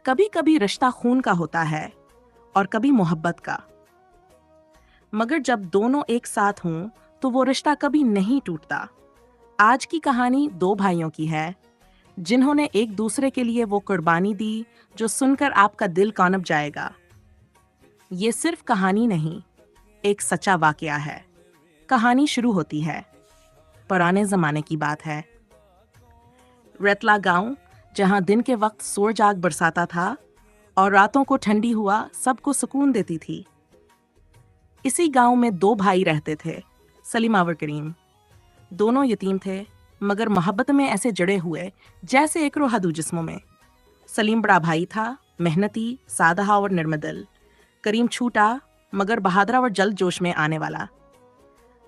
कभी कभी रिश्ता खून का होता है और कभी मोहब्बत का, मगर जब दोनों एक साथ हों तो वो रिश्ता कभी नहीं टूटता। आज की कहानी दो भाइयों की है जिन्होंने एक दूसरे के लिए वो कुर्बानी दी जो सुनकर आपका दिल कांप जाएगा। ये सिर्फ कहानी नहीं, एक सच्चा वाकया है। कहानी शुरू होती है, पुराने जमाने की बात है। रेतला गांव, जहां दिन के वक्त सूरज आग बरसाता था और रातों को ठंडी हुआ सबको सुकून देती थी। इसी गांव में दो भाई रहते थे, सलीम और करीम। दोनों यतीम थे मगर मोहब्बत में ऐसे जड़े हुए जैसे एक रूह दो जिस्मों में। सलीम बड़ा भाई था, मेहनती, सादा और निर्मदिल। करीम छूटा मगर बहादुर और जल्द जोश में आने वाला।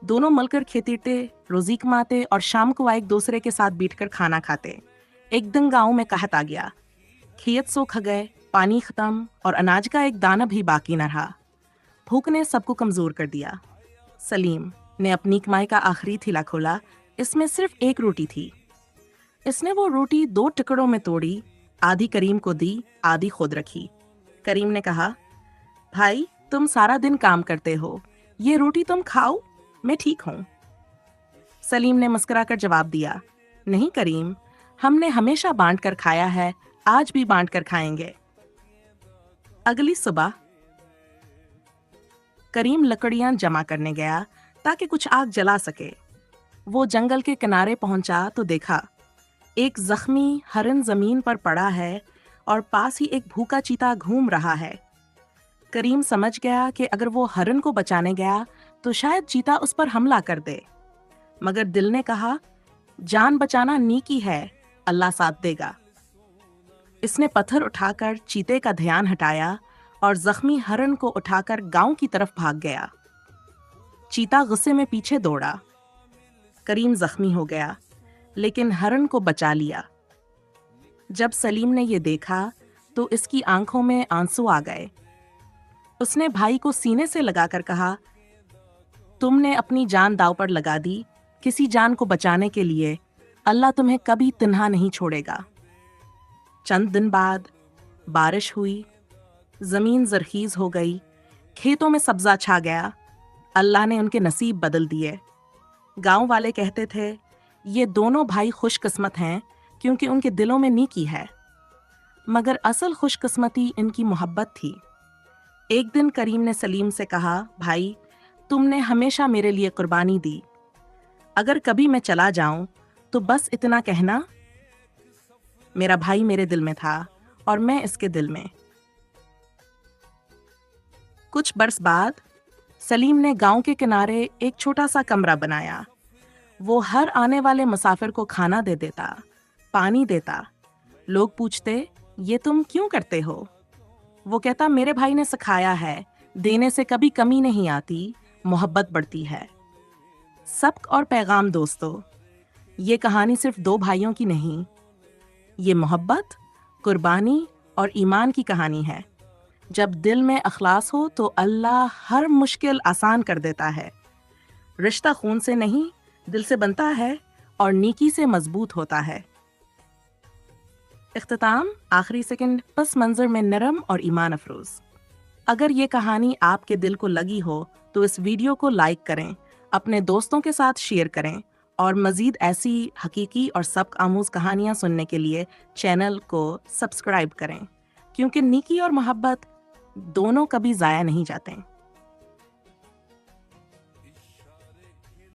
दोनों मिलकर खेतीते, रोजी कमाते और शाम को एक दूसरे के साथ बैठकर खाना खाते। एक दिन गांव में कहत आ गया, खेत सूख गए, पानी खत्म और अनाज का एक दाना भी बाकी न रहा। भूख ने सबको कमजोर कर दिया। सलीम ने अपनी कमाई का आखिरी थैला खोला, इसमें सिर्फ एक रोटी थी। इसने वो रोटी दो टुकड़ों में तोड़ी, आधी करीम को दी, आधी खुद रखी। करीम ने कहा, भाई तुम सारा दिन काम करते हो, ये रोटी तुम खाओ, मैं ठीक हूं। सलीम ने मुस्कुराकर जवाब दिया, नहीं करीम, हमने हमेशा बांट कर खाया है, आज भी बांट कर खाएंगे। अगली सुबह करीम लकड़ियां जमा करने गया ताकि कुछ आग जला सके। वो जंगल के किनारे पहुंचा तो देखा एक जख्मी हरन जमीन पर पड़ा है और पास ही एक भूखा चीता घूम रहा है। करीम समझ गया कि अगर वो हरन को बचाने गया तो शायद चीता उस पर हमला कर दे, मगर दिल ने कहा, जान बचाना नेकी है, अल्लाह साथ देगा। इसने पत्थर उठाकर चीते का ध्यान हटाया और जख्मी हरन को उठाकर गांव की तरफ भाग गया। चीता गुस्से में पीछे दौड़ा। करीम जख्मी हो गया लेकिन हरन को बचा लिया। जब सलीम ने ये देखा तो इसकी आंखों में आंसू आ गए। उसने भाई को सीने से लगाकर कहा, तुमने अपनी जान दांव पर लगा दी, किसी जान को बचाने के लिए अल्लाह तुम्हें कभी तन्हा नहीं छोड़ेगा। चंद दिन बाद बारिश हुई, जमीन जरखीज हो गई, खेतों में सब्जा छा गया। अल्लाह ने उनके नसीब बदल दिए। गांव वाले कहते थे, ये दोनों भाई खुशकिस्मत हैं क्योंकि उनके दिलों में नेकी है, मगर असल खुशकिस्मती इनकी मोहब्बत थी। एक दिन करीम ने सलीम से कहा, भाई तुमने हमेशा मेरे लिए कुर्बानी दी, अगर कभी मैं चला जाऊं तो बस इतना कहना, मेरा भाई मेरे दिल में था और मैं इसके दिल में। कुछ बरस बाद सलीम ने गांव के किनारे एक छोटा सा कमरा बनाया। वो हर आने वाले मुसाफिर को खाना दे देता, पानी देता। लोग पूछते, ये तुम क्यों करते हो? वो कहता, मेरे भाई ने सिखाया है, देने से कभी कमी नहीं आती, मोहब्बत बढ़ती है। सबक और पैगाम दोस्तों, ये कहानी सिर्फ दो भाइयों की नहीं, ये मोहब्बत, कुर्बानी और ईमान की कहानी है। जब दिल में अखलास हो तो अल्लाह हर मुश्किल आसान कर देता है। रिश्ता खून से नहीं, दिल से बनता है और नेकी से मजबूत होता है। इख्तिताम, आखिरी सेकंड पस मंजर में नरम और ईमान अफरोज। अगर ये कहानी आपके दिल को लगी हो तो इस वीडियो को लाइक करें, अपने दोस्तों के साथ शेयर करें और मज़ीद ऐसी हकीकी और सबक आमूज कहानियाँ सुनने के लिए चैनल को सब्सक्राइब करें, क्योंकि नेकी और मोहब्बत दोनों कभी ज़ाया नहीं जाते।